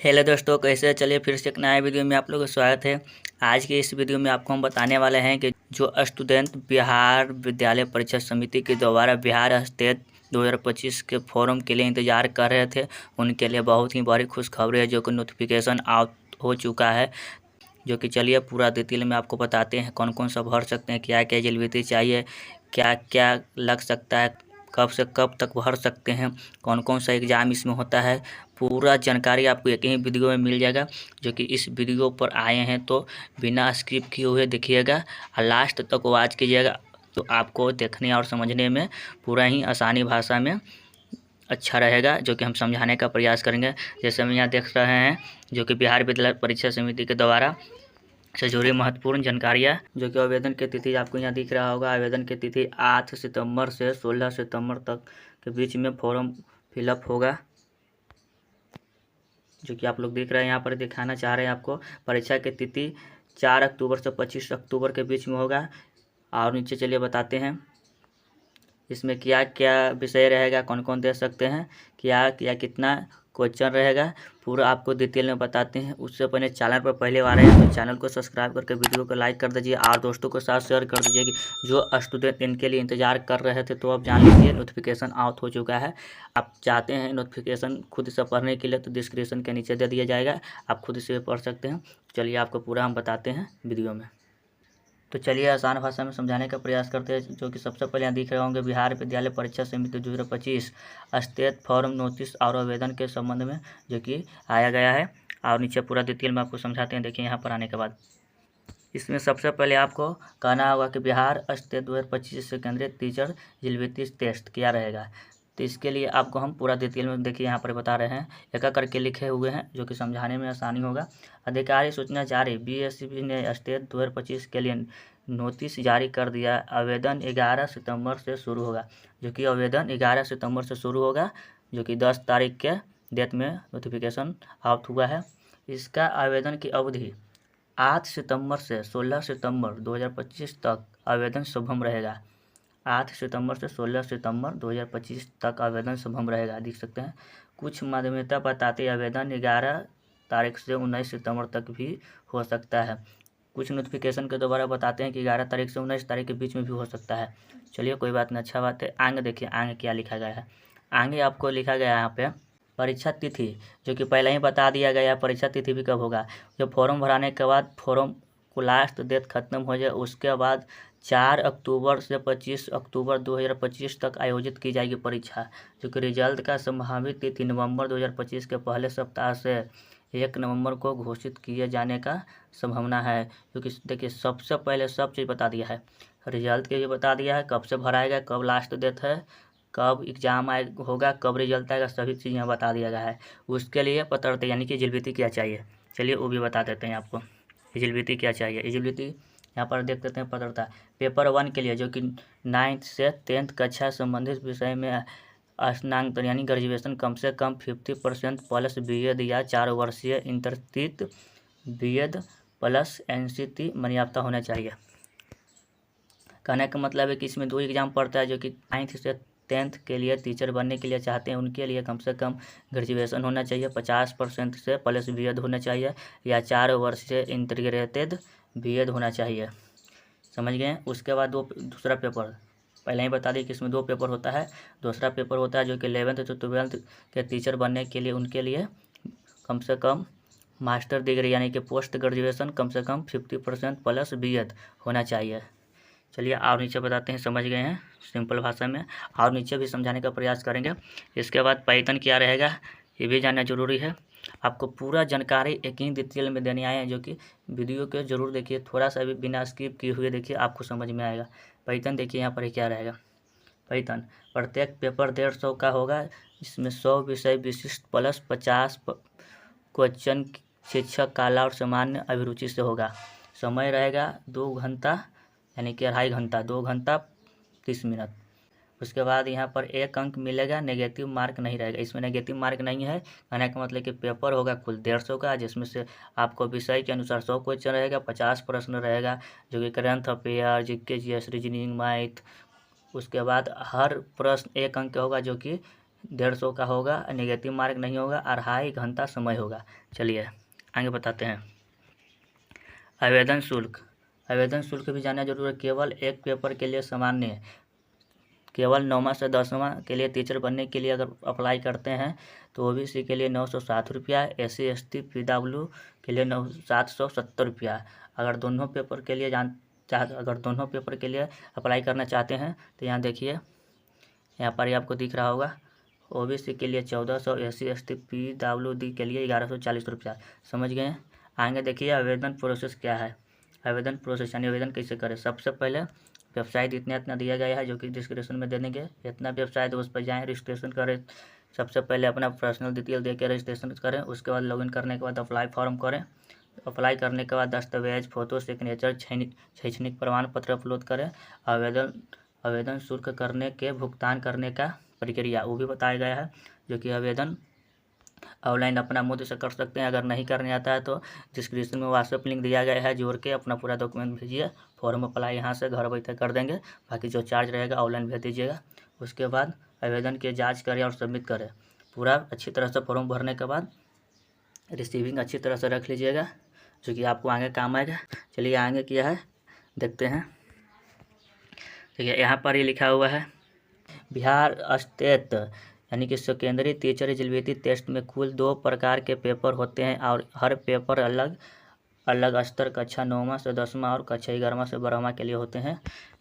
Hello दोस्तों, कैसे हैं? चलिए फिर से एक नए वीडियो में आप लोगों का स्वागत है। आज के इस वीडियो में आपको हम बताने वाले हैं कि जो स्टूडेंट बिहार विद्यालय परीक्षा समिति के द्वारा बिहार स्टेट 2025 के फॉर्म के लिए इंतज़ार कर रहे थे, उनके लिए बहुत ही बड़ी खुशखबरी है जो कि नोटिफिकेशन आउट हो चुका है। जो कि चलिए पूरा डिटेल में आपको बताते हैं कौन कौन सा भर सकते हैं, क्या क्या एलिजिबिलिटी चाहिए, क्या क्या लग सकता है, कब से कब तक भर सकते हैं, कौन कौन सा एग्ज़ाम इसमें होता है। पूरा जानकारी आपको एक ही वीडियो में मिल जाएगा। जो कि इस वीडियो पर आए हैं तो बिना स्किप किए हुए देखिएगा और लास्ट तक वॉच कीजिएगा, तो आपको देखने और समझने में पूरा ही आसानी भाषा में अच्छा रहेगा, जो कि हम समझाने का प्रयास करेंगे। जैसे हम यहाँ देख रहे हैं जो कि बिहार विद्यालय परीक्षा समिति के द्वारा से जुड़ी महत्वपूर्ण जानकारियाँ, जो कि आवेदन की तिथि आपको यहाँ दिख रहा होगा। आवेदन की तिथि 8 सितंबर से 16 सितंबर तक के बीच में फॉर्म फिलअप होगा, जो कि आप लोग देख रहे हैं। यहाँ पर दिखाना चाह रहे हैं आपको परीक्षा की तिथि 4 अक्टूबर से 25 अक्टूबर के बीच में होगा। और नीचे चलिए बताते हैं इसमें क्या क्या विषय रहेगा, कौन कौन दे सकते हैं, क्या क्या कितना क्वेश्चन रहेगा, पूरा आपको डिटेल में बताते हैं। उससे पहले चैनल पर पहले आ रहे हैं तो चैनल को सब्सक्राइब करके वीडियो को लाइक कर दीजिए और दोस्तों के साथ शेयर कर दीजिए कि जो स्टूडेंट इनके लिए इंतजार कर रहे थे तो अब जान लीजिए नोटिफिकेशन आउट हो चुका है। आप चाहते हैं नोटिफिकेशन खुद से पढ़ने के लिए तो डिस्क्रिप्शन के नीचे दे दिया जाएगा, आप खुद से पढ़ सकते हैं। चलिए आपको पूरा हम बताते हैं वीडियो में। तो चलिए आसान भाषा में समझाने का प्रयास करते हैं। जो कि सबसे पहले यहाँ दिख रहे होंगे बिहार विद्यालय परीक्षा समिति 2025 स्टेट फॉर्म नोटिस और आवेदन के संबंध में जो कि आया गया है। और नीचे पूरा डिटेल में आपको समझाते हैं। देखिए यहाँ पर आने के बाद इसमें सबसे पहले आपको कहना होगा कि बिहार स्टेट 2025 से केंद्रीय टीचर एलिजिबिलिटी टेस्ट क्या रहेगा। तो इसके लिए आपको हम पूरा डिटेल में देखिए यहाँ पर बता रहे हैं, एक एक करके लिखे हुए हैं जो कि समझाने में आसानी होगा। अधिकारी सूचना जारी, बीएससीबी ने स्टेट 2025 के लिए नोटिस जारी कर दिया। आवेदन 11 सितंबर से शुरू होगा, जो कि आवेदन 11 सितंबर से शुरू होगा, जो कि 10 तारीख के डेट में नोटिफिकेशन आउट हुआ है। इसका आवेदन की अवधि 8 सितंबर से 16 सितंबर 2025 तक आवेदन सुगम रहेगा। 8 सितंबर से 16 सितंबर 2025 तक आवेदन सुगम रहेगा, देख सकते हैं। कुछ माध्यमिकता बताते आवेदन 11 तारीख से 19 सितंबर तक भी हो सकता है। कुछ नोटिफिकेशन के द्वारा बताते हैं कि 11 तारीख से 19 तारीख के बीच में भी हो सकता है। चलिए कोई बात नहीं, अच्छा बात है। आगे देखिए आगे क्या लिखा गया है। आगे आपको लिखा गया है यहाँ पे परीक्षा तिथि, जो कि पहले ही बता दिया गया है परीक्षा तिथि भी कब होगा। जो फॉर्म भराने के बाद फॉर्म को लास्ट डेट खत्म हो जाए उसके बाद 4 अक्टूबर से 25 अक्टूबर 2025 तक आयोजित की जाएगी परीक्षा। जो कि रिजल्ट का संभावित तिथि नवंबर 2025 के पहले सप्ताह से 1 नवंबर को घोषित किए जाने का संभावना है। क्योंकि देखिए सबसे पहले सब चीज़ बता दिया है, रिजल्ट के भी बता दिया है, कब से भराएगा, कब लास्ट डेट है, कब एग्जाम आए होगा, कब रिजल्ट आएगा, सभी चीज़ यहाँ बता दिया गया है। उसके लिए पात्रता यानी कि एलिजिबिलिटी क्या चाहिए, चलिए वो भी बता देते हैं आपको। एलिजिबिलिटी क्या चाहिए, एलिजिबिलिटी यहाँ पर देख देते हैं। पात्रता पेपर 1 के लिए जो कि 9th से 10th कक्षा संबंधित विषय में स्नातक यानी ग्रेजुएशन कम से कम 50% प्लस बीएड या 4 वर्षीय इंटरतीत बीएड प्लस एनसीटी मान्यता होना चाहिए। कहने का मतलब है कि इसमें 2 एग्ज़ाम पड़ता है। जो कि 9th से 10th के लिए टीचर बनने के लिए चाहते हैं उनके लिए कम से कम ग्रेजुएशन होना चाहिए, 50% से प्लस बीएड होना चाहिए या 4 वर्ष से इंटीग्रेटेड बीएड होना चाहिए। समझ गए। उसके बाद दूसरा पेपर पहले ही बता दी कि इसमें 2 पेपर होता है। दूसरा पेपर होता है जो कि 11th to 12th के टीचर बनने के लिए उनके लिए कम से कम मास्टर डिग्री यानी कि पोस्ट ग्रेजुएशन कम से कम 50% प्लस बीएड होना चाहिए। चलिए और नीचे बताते हैं, समझ गए हैं सिंपल भाषा में, और नीचे भी समझाने का प्रयास करेंगे। इसके बाद पैटर्न क्या रहेगा ये भी जानना जरूरी है। आपको पूरा जानकारी एक ही डिटेल में देने आए हैं, जो कि वीडियो के जरूर देखिए, थोड़ा सा भी बिना स्किप किए हुए देखिए, आपको समझ में आएगा। पैटर्न देखिए यहाँ पर क्या रहेगा। पैटर्न प्रत्येक पेपर 150 का होगा। इसमें 100 विषय विशिष्ट प्लस 50 क्वेश्चन शिक्षक काला और सामान्य अभिरुचि से होगा। समय रहेगा 2 घंटा यानी कि 2.5 घंटा, 2 घंटा 30 मिनट। उसके बाद यहाँ पर 1 अंक मिलेगा, नेगेटिव मार्क नहीं रहेगा। इसमें नेगेटिव मार्क नहीं है, कहने का मतलब कि पेपर होगा कुल 150 का, जिसमें से आपको विषय के अनुसार 100 क्वेश्चन रहेगा, 50 प्रश्न रहेगा जो कि current affair, GK, GS, reasoning, math. उसके बाद हर प्रश्न 1 अंक का होगा, जो कि 150 का होगा, नेगेटिव मार्क नहीं होगा, 2.5 घंटा समय होगा। चलिए आगे बताते हैं। आवेदन शुल्क, आवेदन शुल्क भी जानना जरूर है। केवल एक पेपर के लिए सामान्य है, केवल 9वां से 10वां के लिए टीचर बनने के लिए अगर अप्लाई करते हैं तो OBC के लिए 960 रुपया, SC ST PW के लिए 770 रुपया। अगर दोनों पेपर के लिए अगर दोनों पेपर के लिए अप्लाई करना चाहते हैं तो यहाँ देखिए, यहाँ पर ही आपको दिख रहा होगा, OBC के लिए 1400, SC ST PWD के लिए 1140 रुपया। समझ गए? आगे देखिए आवेदन प्रोसेस क्या है। आवेदन प्रोसेस यानी आवेदन कैसे करें। सबसे पहले वेबसाइट इतना दिया गया है जो कि डिस्क्रिप्शन में दे देंगे। इतना वेबसाइट उस पर जाएँ, रजिस्ट्रेशन करें। सबसे पहले अपना पर्सनल डिटेल दे के रजिस्ट्रेशन करें। उसके बाद लॉगिन करने के बाद अप्लाई फॉर्म करें। अप्लाई करने के बाद दस्तावेज, फोटो, सिग्नेचर, शैक्षणिक प्रमाण पत्र अपलोड करें। आवेदन शुल्क करने के भुगतान करने का प्रक्रिया वो भी बताया गया है, जो कि आवेदन ऑनलाइन अपना मुद्दे से कर सकते हैं। अगर नहीं करने आता है तो डिस्क्रिप्शन में व्हाट्सएप लिंक दिया गया है, जोड़ के अपना पूरा डॉक्यूमेंट भेजिए। फॉर्म अप्लाई यहाँ से घर बैठे कर देंगे, बाकी जो चार्ज रहेगा ऑनलाइन भेज दीजिएगा। उसके बाद आवेदन की जांच करें और सबमिट करें। पूरा अच्छी तरह से फॉर्म भरने के बाद रिसीविंग अच्छी तरह से रख लीजिएगा, जो कि आपको आगे काम आएगा। चलिए आगे क्या है देखते हैं। ठीक है, यहाँ पर ये लिखा हुआ है बिहार स्टेट यानी कि सेकेंडरी टीचर एलिजिबिलिटी टेस्ट में कुल 2 प्रकार के पेपर होते हैं और हर पेपर अलग अलग स्तर कक्षा 9वां से 10वां और कक्षा 11वां से 12वां के लिए होते हैं।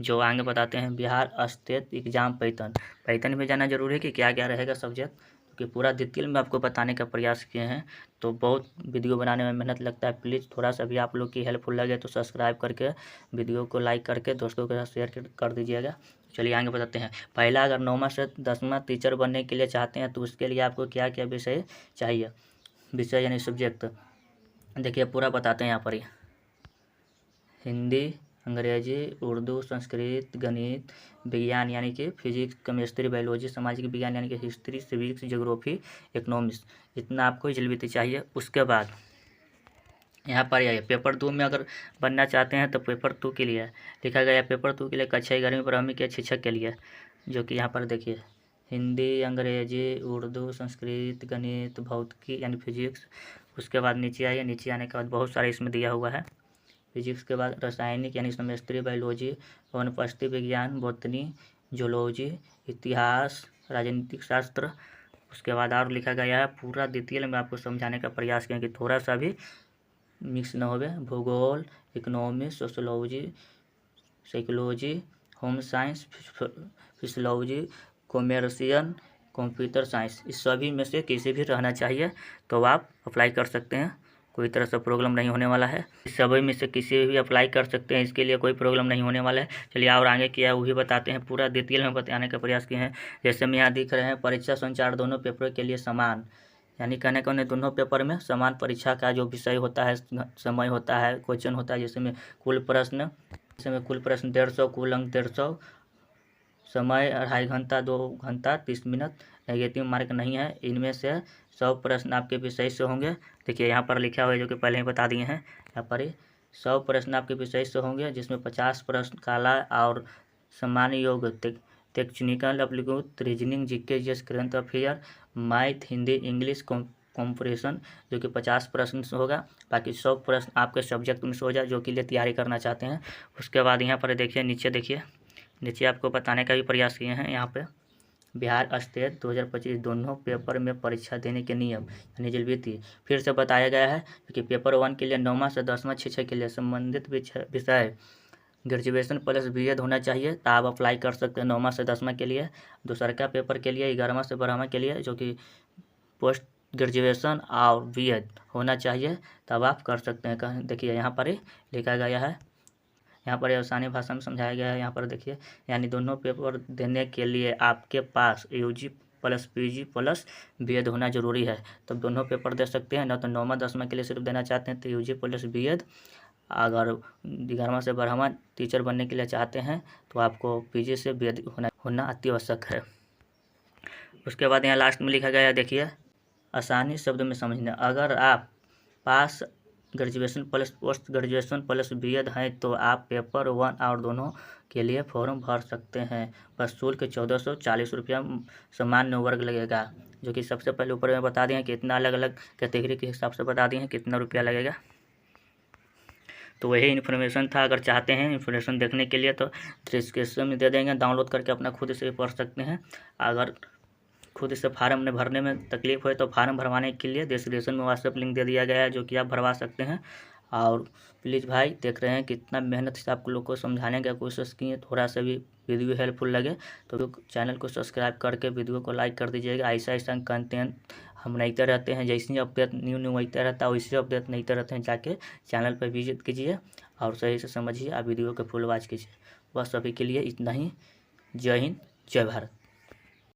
जो आगे बताते हैं बिहार स्टेट एग्जाम पैटर्न में जाना जरूरी है कि क्या क्या रहेगा सब्जेक्ट, क्योंकि पूरा डिटेल में आपको बताने का प्रयास किए हैं। तो बहुत वीडियो बनाने में मेहनत लगता है। प्लीज़ थोड़ा सा भी आप लोग की हेल्पफुल लगे तो सब्सक्राइब करके वीडियो को लाइक करके दोस्तों के साथ शेयर कर दीजिएगा। चलिए आगे बताते हैं। पहला, अगर 9वां से 10वां टीचर बनने के लिए चाहते हैं तो उसके लिए आपको क्या क्या विषय चाहिए, विषय यानी सब्जेक्ट देखिए पूरा बताते हैं यहाँ पर ही। हिंदी, अंग्रेजी, उर्दू, संस्कृत, गणित, विज्ञान यानी कि फिजिक्स, केमिस्ट्री, बायोलॉजी, सामाजिक विज्ञान यानी कि हिस्ट्री, सिविक्स, ज्योग्राफी, इकोनॉमिक्स, इतना आपको एलिजिबिलिटी चाहिए। उसके बाद यहाँ पर आइए, पेपर 2 में अगर बनना चाहते हैं तो पेपर 2 के लिए लिखा गया, पेपर 2 के लिए कक्षा 11वीं 12वीं के शिक्षक के लिए, जो कि यहाँ पर देखिए हिंदी, अंग्रेजी, उर्दू, संस्कृत, गणित, भौतिकी यानी फिजिक्स। उसके बाद नीचे आइए, नीचे आने के बाद बहुत सारे इसमें दिया हुआ है। फिजिक्स के बाद रासायनिक यानी केमिस्ट्री, बायोलॉजी, वनस्पति विज्ञान, बॉटनी, जूलॉजी, इतिहास, राजनीतिक शास्त्र। उसके बाद और लिखा गया है, पूरा डिटेल में आपको समझाने का प्रयास किया कि थोड़ा सा भी मिक्स न होवे। भूगोल, economics, sociology, psychology, home science, physiology, commercial, computer science, इस सभी में से किसी भी रहना चाहिए तो आप अप्लाई कर सकते हैं। कोई तरह से प्रॉब्लम नहीं होने वाला है। इस सभी में से किसी भी अप्लाई कर सकते हैं, इसके लिए कोई प्रॉब्लम नहीं होने वाला है। चलिए और आगे किया है वो भी बताते हैं, पूरा डिटेल में बताने का प्रयास किए हैं। जैसे में यहाँ दिख रहे हैं, परीक्षा संचार दोनों पेपर के लिए समान, यानी कहने का उन्हें दोनों पेपर में समान परीक्षा का जो विषय होता है, समय होता है, क्वेश्चन होता है। जैसे में कुल प्रश्न 150, कुल अंक 150, समय 2.5 घंटा, 2 घंटा 30 मिनट, नेगेटिव मार्क नहीं है। इनमें से 100 प्रश्न आपके विषय से होंगे। देखिए यहाँ पर लिखा हुआ है, जो कि पहले ही बता दिए हैं। यहाँ पर 100 प्रश्न आपके विषय से होंगे, जिसमें 50 प्रश्न काला और सामान्य योग, technical aptitude, reasoning, GK, GS, current affair, math, Hindi, English, comprehension, जो कि 50 प्रश्न से होगा। बाकी 100 प्रश्न आपके सब्जेक्ट में से हो जाए, जो के लिए तैयारी करना चाहते हैं। उसके बाद यहाँ पर देखिए नीचे, देखिए नीचे आपको बताने का भी प्रयास किए हैं। यहाँ पे बिहार स्टेट 2025 दोनों पेपर में परीक्षा देने के नियम यानी एलिजिबिलिटी फिर से बताया गया है कि पेपर 1 के लिए 9वां से 10वां शिक्षक के लिए संबंधित विषय ग्रेजुएशन प्लस BEd होना चाहिए, तो आप अप्लाई कर सकते हैं 9वां से 10वां के लिए। दूसरा का पेपर के लिए 11वां से 12वां के लिए, जो कि पोस्ट ग्रेजुएशन और BEd होना चाहिए, तब आप कर सकते हैं। देखिए यहाँ पर ही लिखा गया है, यहाँ पर आसानी भाषा में समझाया गया है। यहाँ पर देखिए, यानी दोनों पेपर देने के लिए आपके पास UG plus PG plus BEd होना जरूरी है, तब दोनों पेपर दे सकते हैं। ना तो 9वां 10वां के लिए सिर्फ देना चाहते हैं तो UG प्लस BEd, अगर 11वां से 12वां टीचर बनने के लिए चाहते हैं तो आपको PG से BEd होना अत्यावश्यक है। उसके बाद यहाँ लास्ट में लिखा गया है, देखिए आसानी शब्द में समझना, अगर आप pass graduation plus post graduation plus BEd हैं तो आप पेपर 1 और दोनों के लिए फॉर्म भर सकते हैं। बस शुल्क 1440 रुपया सामान्य वर्ग लगेगा, जो कि सबसे पहले ऊपर में बता दिए हैं कितना, अलग अलग कैटेगरी के हिसाब से बता दिए हैं कितना रुपया लगेगा। तो वही इन्फॉर्मेशन था। अगर चाहते हैं इन्फॉर्मेशन देखने के लिए तो डिस्क्रिप्शन में दे देंगे, डाउनलोड करके अपना खुद से पढ़ सकते हैं। अगर खुद से फार्म में भरने में तकलीफ हो तो फार्म भरवाने के लिए डिस्क्रिप्शन में व्हाट्सएप लिंक दे दिया गया है, जो कि आप भरवा सकते हैं। और प्लीज़ भाई, देख रहे हैं कितना मेहनत से आप लोग को समझाने की कोशिश की है, थोड़ा सा भी वीडियो हेल्पफुल लगे तो चैनल को सब्सक्राइब करके वीडियो को लाइक कर दीजिएगा। ऐसा ऐसा कंटेंट हम नहीं रहते हैं, जैसे अपडेट न्यू वहीते रहता है वैसे अपडेट नहीं रहते हैं, जाके चैनल पर विजिट कीजिए और सही से समझिए, आप वीडियो को फुल वॉच कीजिए। बस अभी के लिए इतना ही। जय हिंद, जय भारत।